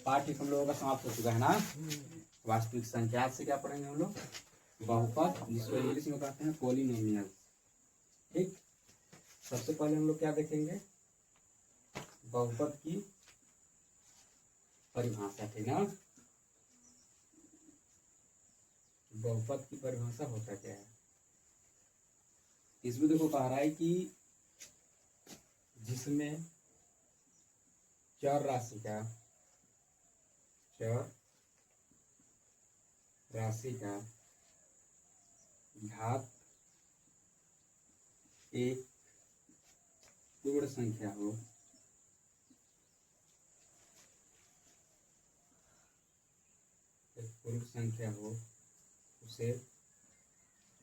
पाठ हम लोगों का समाप्त हो चुका है ना। वास्तविक संख्या से क्या पढ़ेंगे हम लोग? बहुपद, जिसको इंग्लिश में कहते हैं पॉलिनोमियल। ठीक, सबसे पहले हम लोग क्या देखेंगे? बहुपद की परिभाषा। ठीक ना, बहुपद की परिभाषा होता क्या है? इसमें देखो कह रहा है कि जिसमें चर राशि का घात एक पूर्ण संख्या हो, उसे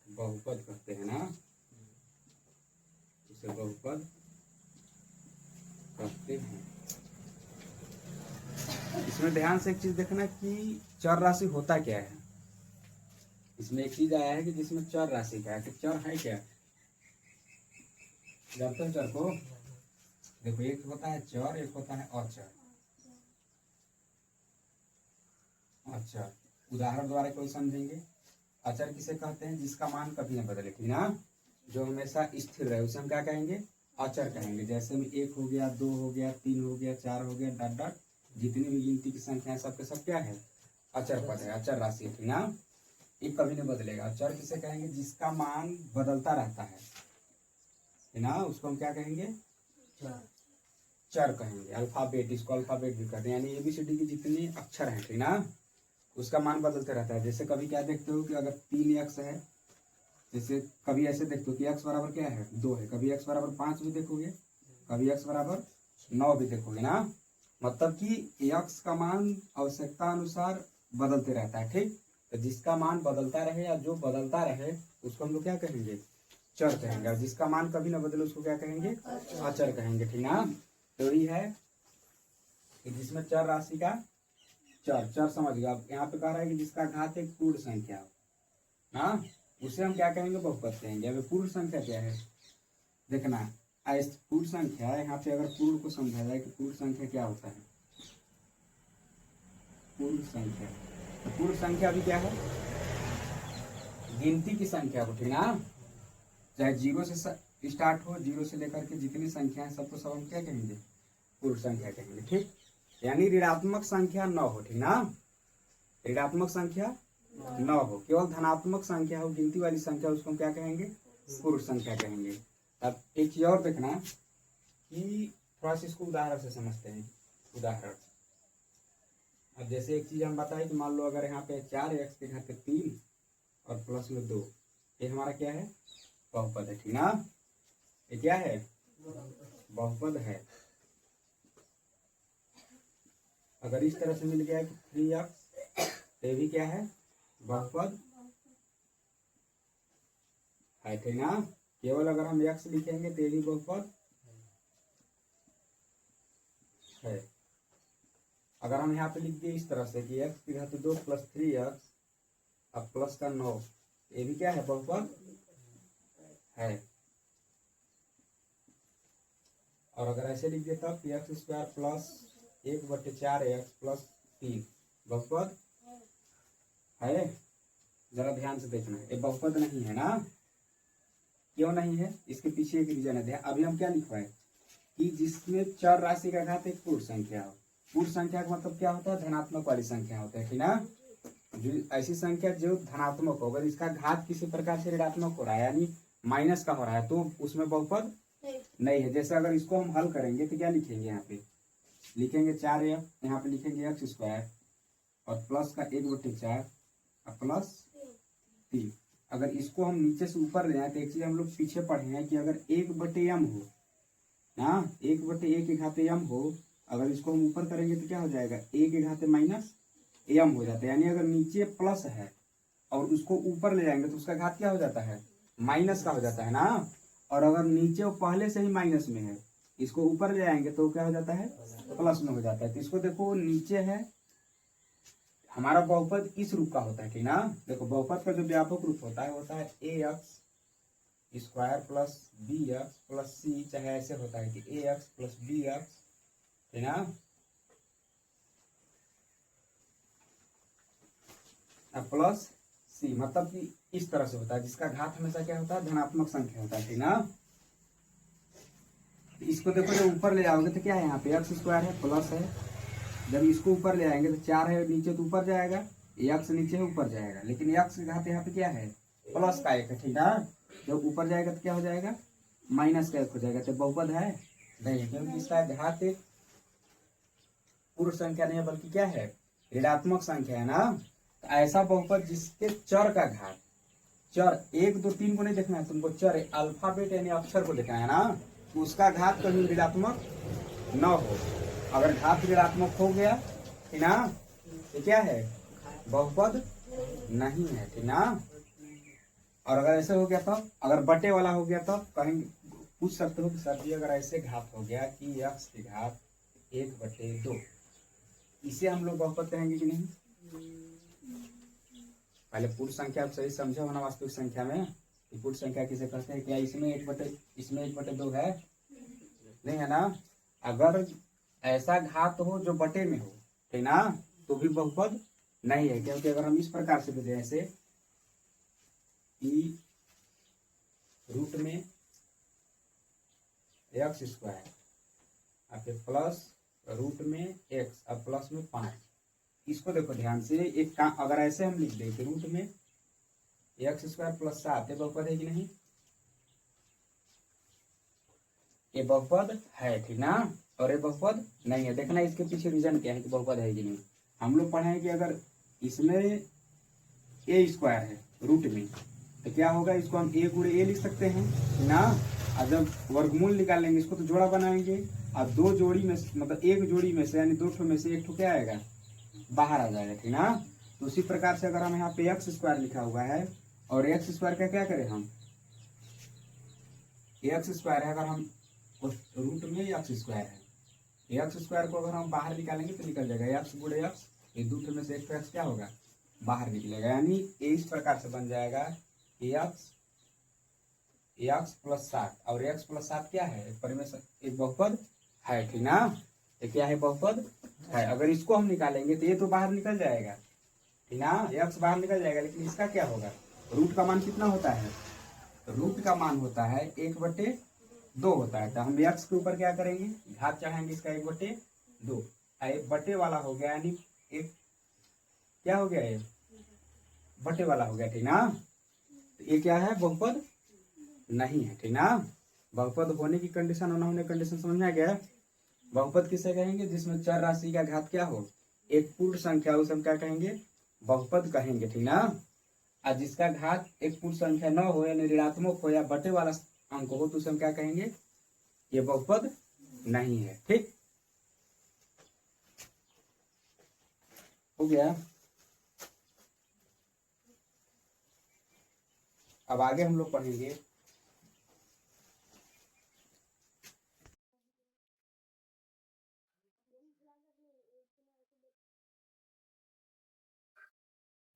बहुपद कहते हैं ना, उसे बहुपद कहते हैं। इसमें ध्यान से एक चीज देखना कि चर राशि होता क्या है। इसमें एक चीज आया है कि जिसमें चर राशि का है, कि चर है क्या? जानते हो चर को? देखो, एक होता है चर, एक होता है अचर। अचर उदाहरण द्वारा कोई समझेंगे। अचर किसे कहते हैं? जिसका मान कभी न बदले, ठीक ना, जो हमेशा स्थिर रहे, उसे हम क्या कहेंगे? अचर कहेंगे। जैसे में 1 हो गया, 2 हो गया, 3 हो गया, 4 हो गया, डॉट डॉट, जितनी भी गिनती की संख्या है सबके सब क्या है? अचर पद है, अचर राशि है, ठीक ना, ये कभी नहीं बदलेगा। अचर किसे कहेंगे? जिसका मान बदलता रहता है, ठीक ना, उसको हम क्या कहेंगे? चर कहेंगे। अल्फाबेट, इसको अल्फाबेट भी कहते हैं, यानी ABCD के जितने अक्षर हैं, ठीक ना, उसका मान बदलते रहता है। जैसे कभी क्या देखते हो कि अगर 3x है, जैसे कभी ऐसे देखते हो कि x बराबर क्या है? 2 है, कभी x बराबर 5 भी देखोगे, कभी x बराबर 9 भी देखोगे ना, मतलब कि x का मान आवश्यकता अनुसार बदलते रहता है। ठीक, तो जिसका मान बदलता रहे या जो बदलता रहे उसको हम लोग क्या कहेंगे? चर कहेंगे। और जिसका मान कभी ना बदले उसको क्या कहेंगे? अचर कहेंगे, ठीक ना। तो ये है कि जिसमें चर राशि का चर समझ गया। अब यहाँ पे कह रहा है कि जिसका घात एक पूर्ण संख्या हो ना, उसे हम क्या कहेंगे? बहुपद कहेंगे। अब पूर्ण संख्या क्या है देखना। पूर्ण संख्या, यहाँ पे अगर पूर्ण को समझा जाए कि पूर्ण संख्या क्या होता है, पूर्ण संख्या, तो पूर्ण संख्या भी क्या है? गिनती की संख्या को, ठीक ना, चाहे 0 से स्टार्ट हो, 0 से लेकर के जितनी संख्या है सबको सब हम क्या कहेंगे? पूर्ण संख्या कहेंगे। ठीक, यानी ऋणात्मक संख्या न हो, ठीक ना, ऋणात्मक संख्या न हो, केवल धनात्मक संख्या हो, गिनती वाली संख्या, उसको हम क्या कहेंगे? पूर्ण संख्या कहेंगे। अब एक चीज और देखना कि थोड़ा सा इसको उदाहरण से समझते हैं। उदाहरण, अब जैसे एक चीज हम बताए कि मान लो अगर यहाँ पे 4x के घात 3 और प्लस में 2, ये हमारा क्या है? बहुपद है, ठीक ना, ये क्या है? बहुपद है। अगर इस तरह से मिल गया कि 3x, ये भी क्या है? बहुपद है, ठीक ना। केवल अगर हम x लिखेंगे तो ये भी बहुपद है। अगर हम यहाँ पे लिख दिए इस तरह से कि x की घात 2 प्लस 3x अब प्लस का 9, ये भी क्या है? बहुपद है। और अगर ऐसे लिख दिए तब x square plus 1/4x plus 3 बहुपद है। जरा ध्यान से देखना, ये बहुपद नहीं है ना। क्यों नहीं है? इसके पीछे एक रीजन है। अभी हम क्या लिखवाए कि जिसमें चर राशि का घात एक पूर्ण संख्या हो। पूर्ण संख्या का मतलब क्या होता है? धनात्मक वाली संख्या होता है, ठीक ना, जो ऐसी संख्या जो धनात्मक हो, अगर इसका घात किसी प्रकार से ऋणात्मक हो रहा है यानी माइनस का हो रहा है तो उसमें बहुपद नहीं है। जैसे अगर इसको हम हल करेंगे तो क्या लिखेंगे? यहाँ पे लिखेंगे 4x, यहाँ पे लिखेंगे x स्क्वायर और प्लस का 1/4 और प्लस 3। अगर इसको हम नीचे से ऊपर ले जाए तो एक चीज हम लोग पीछे पढ़े हैं कि अगर 1/m हो ना, 1/a के घाते m हो, अगर इसको हम ऊपर करेंगे तो क्या हो जाएगा? a के घाते माइनस m हो जाता है। यानी अगर नीचे प्लस है और उसको ऊपर ले जाएंगे तो उसका घात क्या हो जाता है? माइनस का हो जाता है ना। और अगर नीचे वो पहले से ही माइनस में है, इसको ऊपर ले आएंगे तो क्या हो जाता है? प्लस में हो जाता है। तो इसको देखो, नीचे है हमारा बहुपद इस रूप का होता है, ठीक ना। देखो, बहुपद का जो व्यापक रूप होता है ax square plus bx plus c, चाहे ऐसे होता है कि ax प्लस bx, ठीक ना, प्लस सी, मतलब कि इस तरह से होता है, जिसका घात हमेशा क्या होता है, धनात्मक संख्या होता है, ठीक ना। इसको देखो जब ऊपर ले जाओगे तो क्या है, यहाँ पे एक्स स्क्वायर है प्लस है, जब इसको ऊपर ले आएंगे तो 4 है नीचे तो ऊपर जाएगा, एक्स नीचे है ऊपर जाएगा, लेकिन एक्स का घात यहाँ पे क्या है, प्लस का 1 है, ठीक है। जब ऊपर जाएगा तो क्या हो जाएगा, माइनस का 1 हो जाएगा, तो बहुपद है नहीं, क्योंकि इसका घात एक पूर्ण संख्या नहीं है बल्कि क्या है, ऋणात्मक संख्या है ना। तो ऐसा बहुपद जिसके चर का घात, चर 1 2 3 को नहीं देखना है तुमको, चर अल्फाबेट यानी अक्षर को देखना है ना, तो उसका घात कभी ऋणात्मक न हो। अगर घात ऋणात्मक हो गया, ठीक ना, तो क्या है, बहुपद नहीं है, ठीक ना। और अगर ऐसे हो गया तो, अगर बटे वाला हो गया तो कहेंगे, पूछ सकते हो कि सर जी अगर ऐसे घात हो गया कि एक्स की घात 1/2, इसे हम लोग बहुपद कहेंगे कि नहीं। पहले पूर्ण संख्या आप सही समझे होना, वास्तविक संख्या में पूर्ण संख्या किसे कहते हैं, क्या इसमें 1/2 है, नहीं है ना। अगर ऐसा घात हो जो बटे में हो, ठीक ना, तो भी बहुपद नहीं है, क्योंकि अगर हम इस प्रकार से देते हैं ऐसे ई रूट में एक्स स्क्वायर आपके प्लस रूट में एक्स अब प्लस में 5, इसको देखो ध्यान से, एक काम अगर ऐसे हम लिख दें कि रूट में एक्स स्क्वायर प्लस 7, ये बहुपद है कि नहीं, ये बहुपद है, ठीक ना। और ये बहुपद नहीं है, देखना इसके पीछे रीजन क्या है कि बहुपद है कि नहीं। हम लोग पढ़े हैं कि अगर इसमें ए स्क्वायर है रूट में, तो क्या होगा, इसको हम ए गुणे ए लिख सकते हैं ना। और जब वर्गमूल निकालेंगे इसको तो जोड़ा बनाएंगे, और दो जोड़ी में मतलब एक जोड़ी में से यानी 2 ठो में से 1 ठो क्या आएगा, बाहर आ जाएगा, ठीक ना। तो उसी प्रकार से अगर हम यहाँ पे एक्स स्क्वायर लिखा हुआ है और एक्स स्क्वायर का क्या करें हम, एक्स स्क्वायर है, अगर हम उस रूट में एक्स स्क्वायर है, एक्स स्क्वायर को अगर हम बाहर निकालेंगे तो निकल जाएगा एक्स गुणे एक्स, ये 2 ठो में से 1 ठो एक्स क्या होगा, बाहर निकलेगा, यानी इस प्रकार से बन जाएगा एक्स प्लस 7, और एक्स प्लस 7 क्या है, एक बहुपद है, ठीक ना। ये क्या है, बहुपद है। अगर इसको हम निकालेंगे तो ये तो बाहर निकल जाएगा, ठीक ना, एक्स बाहर निकल जाएगा, लेकिन इसका क्या होगा, रूट का मान कितना होता है, रूट का मान होता है 1/2 होता है। तो हम एक्स के ऊपर क्या करेंगे, घात चढ़ाएंगे इसका 1/2, एक बटे वाला हो गया, यानी एक क्या हो गया, ये बटे वाला हो गया, ठीक ना। तो ये क्या है, बहुपद नहीं है, ठीक ना। बहुपद होने की कंडीशन और न होने की कंडीशन समझ में आ गया। बहुपद किसे कहेंगे, जिसमें चर राशि का घात क्या हो, एक पूर्ण संख्या, उसे हम क्या कहेंगे, बहुपद कहेंगे, ठीक ना। और जिसका घात एक पूर्ण संख्या न हो यानी ऋणात्मक हो या बटे वाला अंक हो तो उसे हम क्या कहेंगे, ये बहुपद नहीं है, ठीक हो गया। अब आगे हम लोग पढ़ेंगे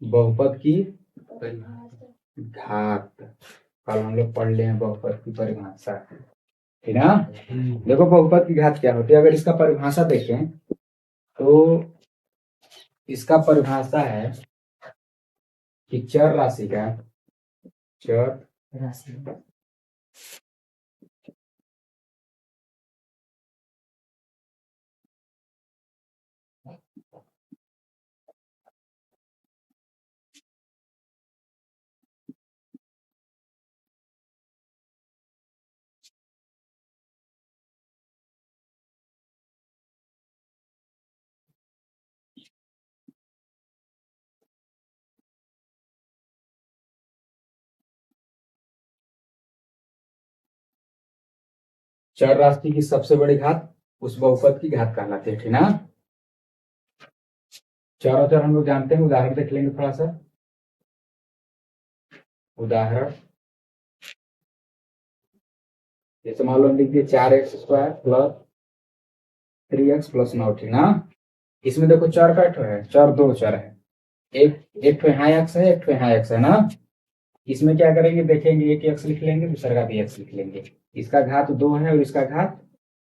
बहुपद की घात। कल हम लोग पढ़ ले हैं बहुपद की परिभाषा, ठीक ना। देखो बहुपद की घात क्या होती है, अगर इसका परिभाषा देखें तो इसका परिभाषा है कि चर राशि का, चर राशि चर राशि की सबसे बड़ी घात उस बहुपद की घात कहलाती है, ठीक ना। चर और चर हम लोग जानते हैं, उदाहरण देख लेंगे थोड़ा सा। उदाहरण जैसे मान लो लिख दिए 4x² प्लस 3x प्लस 9, ठीक ना। इसमें देखो चर का ठो है, चर 2 चर है, एक ठो यहाँ x है, एक ठो यहाँ x है ना। इसमें क्या करेंगे, देखेंगे एक x लिख लेंगे, दूसरा का भी x लिख लेंगे, इसका घात 2 है और इसका घात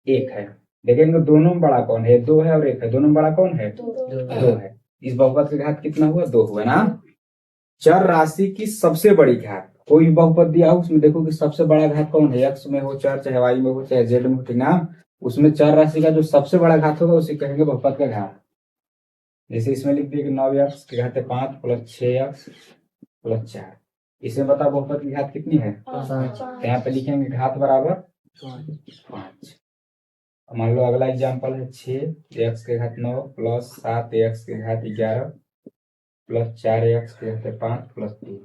1 है। देखेंगे दोनों में बड़ा कौन है, 2 है और 1 है, दोनों में बड़ा कौन है, 2 है। इस बहुपद का घात कितना हुआ, 2 हुआ ना। चर राशि की सबसे बड़ी घात, कोई भी बहुपद दिया हो उसमें देखो कि सबसे बड़ा घात कौन है, एक्स में हो चर, चाहे वाई में हो, चाहे जेड में हो, ठीक ना। उसमें चर राशि का जो सबसे बड़ा घात होगा उसे कहेंगे बहुपद का घात। जैसे इसमें लिख दिए कि 9x के घाते 5 प्लस 6x प्लस 4। इसमें बताओ बहुपद की घात कितनी है, तो यहाँ पे लिखेंगे घात बराबर 5। मान लो अगला एग्जाम्पल है 6x के घात 9 प्लस 7x के घात 11 प्लस 4x के घात 5 प्लस 3।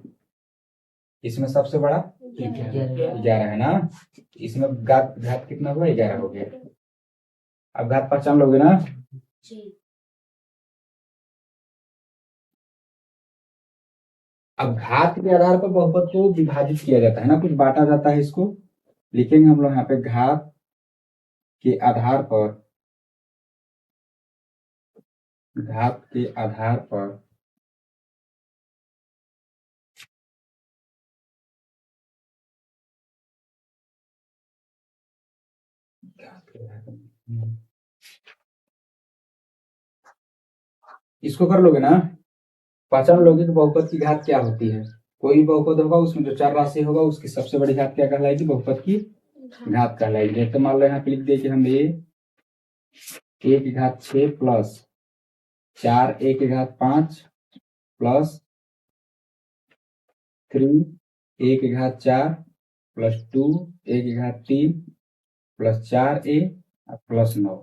इसमें सबसे बड़ा 11 है ना। इसमें घात घात कितना हुआ, 11 हो गया। अब घात पहचान लोगे ना। अब घात के आधार पर बहुपद को विभाजित किया जाता है ना, कुछ बांटा जाता है। इसको लिखेंगे हम लोग यहाँ पे घात के आधार पर, घात के आधार पर इसको कर लोगे ना, पहचान लोगे कि बहुपद की घात क्या होती है। कोई भी बहुपद होगा उसमें जो चार राशि होगा उसकी सबसे बड़ी घात क्या कहलाएगी, बहुपद की घात कहलाएगी। जैसे मान लो यहाँ पे लिख दिए कि हम ए की घात 6 प्लस 4 ए की घात 5 प्लस 3 ए की घात 4 प्लस 2 ए की घात 3 प्लस 4 ए प्लस 9।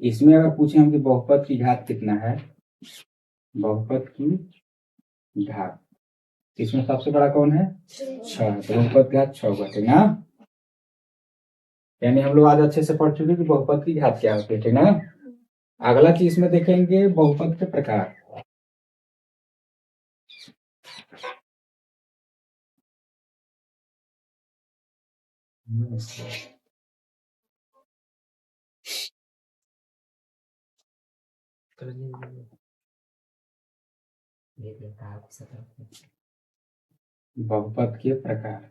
इसमें अगर पूछे हम कि बहुपद की घात कितना है, बहुपद की घात, इसमें सबसे बड़ा कौन है, 6, तो बहुपद की घात 6 हुआ, ठीक ना। यानी हम लोग आज अच्छे से पढ़ चुके कि बहुपद की घात क्या होती है, ठीक ना। अगला चीज में देखेंगे बहुपद के प्रकार। बहुपद के प्रकार,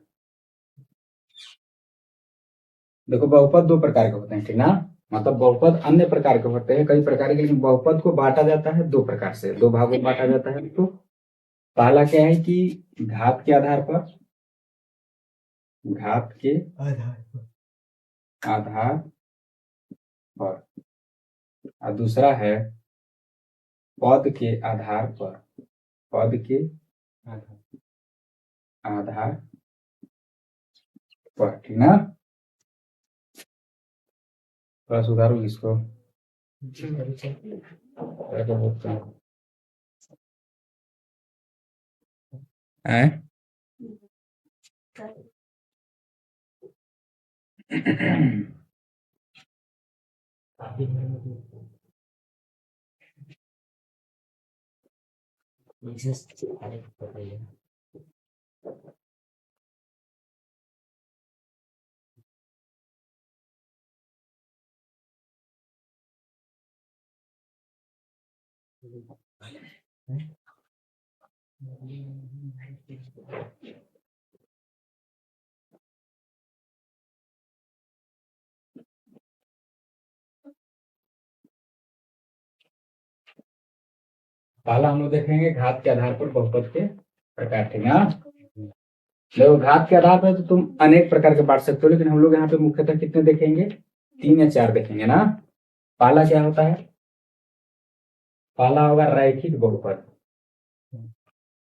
देखो बहुपद दो प्रकार के होते हैं, ठीक ना। मतलब बहुपद अन्य प्रकार के होते हैं, कई प्रकार के, लेकिन बहुपद को बांटा जाता है दो प्रकार से, दो भागों में बांटा जाता है। तो पहला क्या है कि घात के आधार पर, घात के आधार पर, और दूसरा है पद के आधार पर, पद के आधार पर, ठीक ना। थोड़ा सुधारो इसको। पहला हम लोग देखेंगे घात के आधार पर बहुपद के प्रकार, ठीक ना। देखो घात के आधार पर तो तुम अनेक प्रकार के बांट सकते हो, लेकिन हम लोग यहाँ पे मुख्यतः कितने देखेंगे, 3 या 4 देखेंगे ना। पहला क्या होता है, पहला होगा रैखिक बहुपद,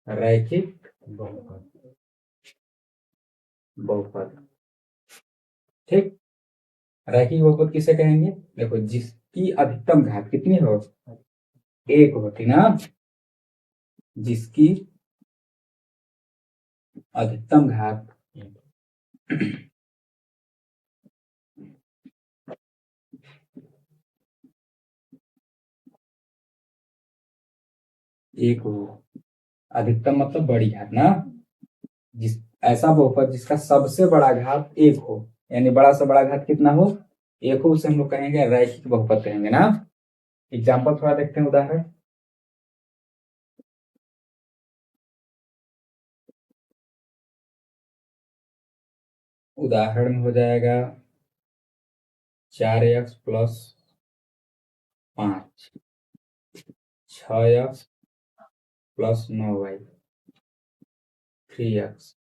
रैखिक बहुपद, बहुपद, ठीक। रैखिक बहुपद किसे कहेंगे, देखो जिसकी अधिकतम घात कितनी हो, 1 होती ना, जिसकी अधिकतम घात 1 हो, अधिकतम मतलब बड़ी घात ना। जिस ऐसा बहुपद जिसका सबसे बड़ा घात 1 हो, यानी बड़ा से बड़ा घात कितना हो, 1 हो, उसे हम लोग कहेंगे रैखिक बहुपद कहेंगे ना। एग्जाम्पल थोड़ा देखते हैं, उदाहरण। उदाहरण हो जाएगा 4x plus 5, 6x plus 9y, 3x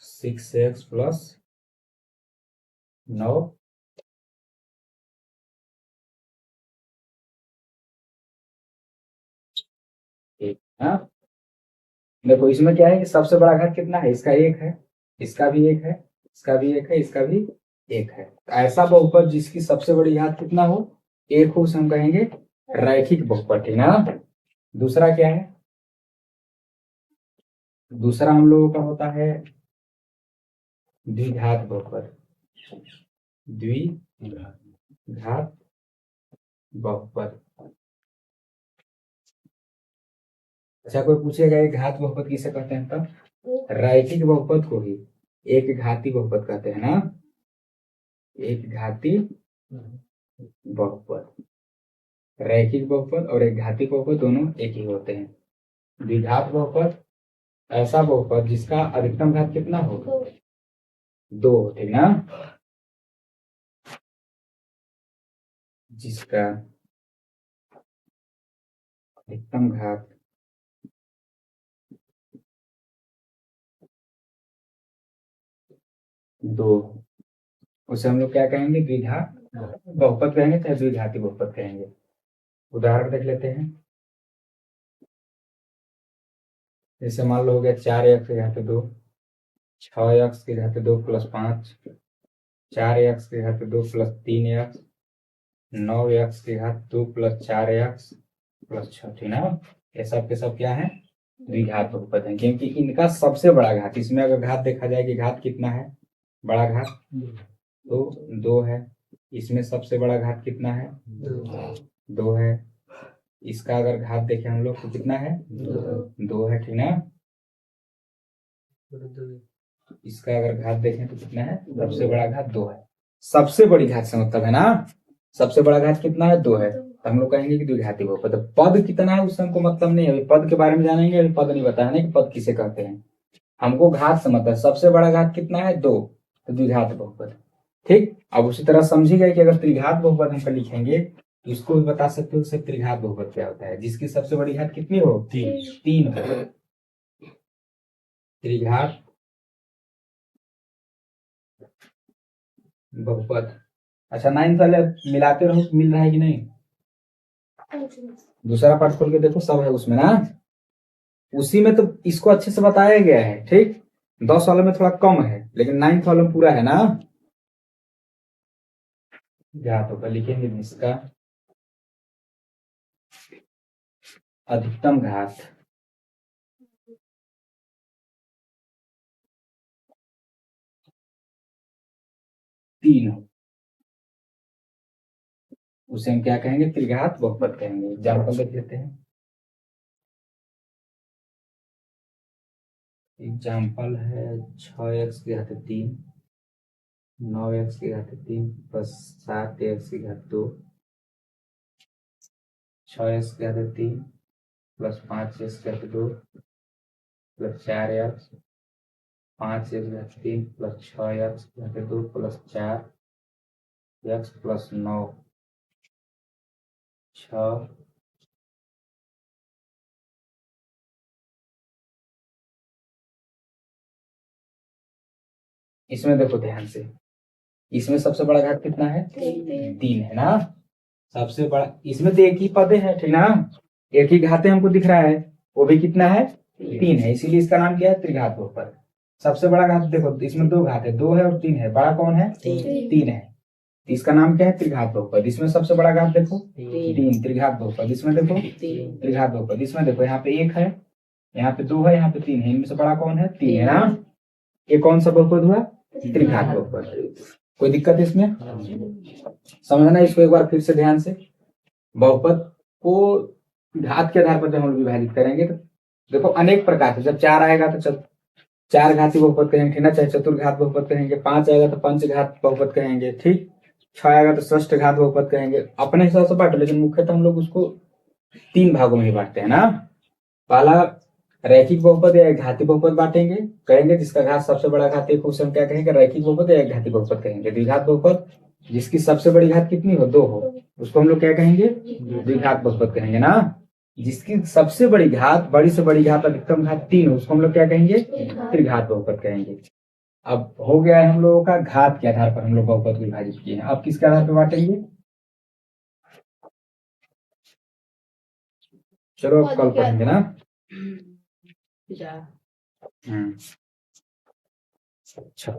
6x plus 9 एक। हाँ, देखो इसमें क्या है कि सबसे बड़ा घात कितना है, इसका एक है, इसका भी एक है, इसका भी एक है, इसका भी एक है। ऐसा बहुपद जिसकी सबसे बड़ी घात कितना हो, एक हो, उसे हम कहेंगे रैखिक बहुपद, ठीक ना। दूसरा क्या है, दूसरा हम लोगों का होता है द्विघात बहुपद, द्विघात बहुपद। अच्छा, कोई पूछेगा एक घात बहुपद किसे कहते हैं, तब रैखिक बहुपद को ही एक घाती बहुपद कहते हैं ना, एक घाती बहुपद। रैखिक बहुपद और एक घाती बहुपद दोनों एक ही होते हैं। द्विघात बहुपद ऐसा बहुपद जिसका अधिकतम घात कितना हो, 2, ठीक ना, जिसका अधिकतम घात 2, उसे हम लोग क्या कहेंगे, द्विघात बहुपद कहेंगे, चाहे द्विघाती बहुपद कहेंगे। उदाहरण देख लेते हैं। जैसे मान लो हो गया 4x की घात 2, 6x की घात 2 प्लस 5, 4x की घात 2 प्लस 3x, 9x की घात 2 प्लस 4x प्लस 6, ठीक ना। ये सब के सब क्या है, द्विघात बहुपद है, क्योंकि इनका सबसे बड़ा घात, इसमें अगर घात देखा जाए कि घात कितना है, बड़ा घात तो 2 है, इसमें सबसे बड़ा घात कितना है, 2 है, इसका अगर घात देखें हम लोग तो कितना है, 2 है, ठीक ना। इसका अगर घात देखें तो कितना है, सबसे बड़ा घात 2 है, सबसे बड़ी घात से मतलब है ना, सबसे बड़ा घात कितना है, 2 है, तो हम लोग कहेंगे कि द्विघाती बहुपद। पद कितना है उससे हमको मतलब नहीं है, अभी पद के बारे में जानेंगे, अभी पद नहीं बताया ना कि पद किसे कहते हैं, हमको घात से मतलब, सबसे बड़ा घात कितना है, 2, तो द्विघात बहुपद। ठीक, अब उसी तरह समझी गए कि अगर त्रिघात बहुपद हम लिखेंगे तो इसको भी बता सकते हो कि त्रिघात बहुपद क्या होता है, जिसकी सबसे बड़ी घात कितनी हो, 3 हो, त्रिघात बहुपद। अच्छा, 9 वाले मिलाते रहो, मिल रहा है कि नहीं, दूसरा पार्ट खोल के देखो, सब है उसमें ना, उसी में तो इसको अच्छे से बताया गया है। ठीक, 10 वाले में थोड़ा कम है, लेकिन 9 वाले में पूरा है ना। घात होगा, लिखेंगे इसका अधिकतम घात 3 हो, उसे हम क्या कहेंगे, त्रिघात बहुपद कहेंगे। एग्जाम्पल देख लेते हैं। एग्जाम्पल है 6x की घात 3, 9x की घात 3 प्लस 7x की घात 2, 6x की घात 3 प्लस 5x की घात 2 प्लस 4x, 5x की घात 3 प्लस 6x की घात 2 प्लस 4x प्लस 9, 6, इसमें देखो ध्यान से, इसमें सबसे बड़ा घात कितना है, 3 है ना, सबसे बड़ा, इसमें तो एक ही पद है, ठीक ना, एक ही घाते हमको दिख रहा है, वो भी कितना है, 3 है, इसीलिए इसका नाम क्या है, त्रिघात बहुपद। सबसे बड़ा घात देखो, इसमें 2 घात है, 2 है और 3 है, बड़ा कौन है, 3 है, इसका नाम क्या है, त्रिघात बहुपद। इसमें सबसे बड़ा घात देखो 3, त्रिघात बहुपद। इसमें देखो त्रिघात बहुपद, इसमें देखो यहाँ पे 1 है, यहाँ पे 2 है, यहाँ पे 3 है, इनमें से बड़ा कौन है, 3 है ना। ये कौन सा बहुपद हुआ, त्रिघात बहुपद। कोई दिक्कत है इसमें, समझना इसको एक बार फिर से ध्यान से। बहुपद को घात के आधार पर जब हम विभाजित करेंगे तो देखो अनेक प्रकार से, जब 4 आएगा तो 4 घाती बहुपद कहेंगे ना, चाहे चतुर्घात बहुपद कहेंगे, 5 आएगा तो पंचघात बहुपद कहेंगे, ठीक, 6 आएगा तो षष्ठ घात बहुपद कहेंगे, अपने हिसाब से बांटो, लेकिन मुख्यतः हम लोग उसको 3 भागों में ही बांटते हैं ना। पहला रैखिक बहुपद या घाती बहुपद बांटेंगे, कहेंगे जिसका घात सबसे बड़ा घात 1 हो, उसे हम क्या कहेंगे, रैखिक बहुपद या घाती बहुपद कहेंगे। द्विघात बहुपद जिसकी सबसे बड़ी घात कितनी हो, 2 हो, उसको हम लोग क्या कहेंगे, द्विघात बहुपद कहेंगे ना। जिसकी सबसे बड़ी घात, बड़ी से बड़ी घात, अधिकतम घात 3 हो, उसको हम लोग क्या कहेंगे? त्रिघात बहुपद कहेंगे। अब हो गया है हम लोगों का घात के आधार पर हम लोग बहुपद को विभाजित किए हैं। अब किसके आधार पर बांटेंगे? चलो अब कल पढ़ेंगे ना। अच्छा।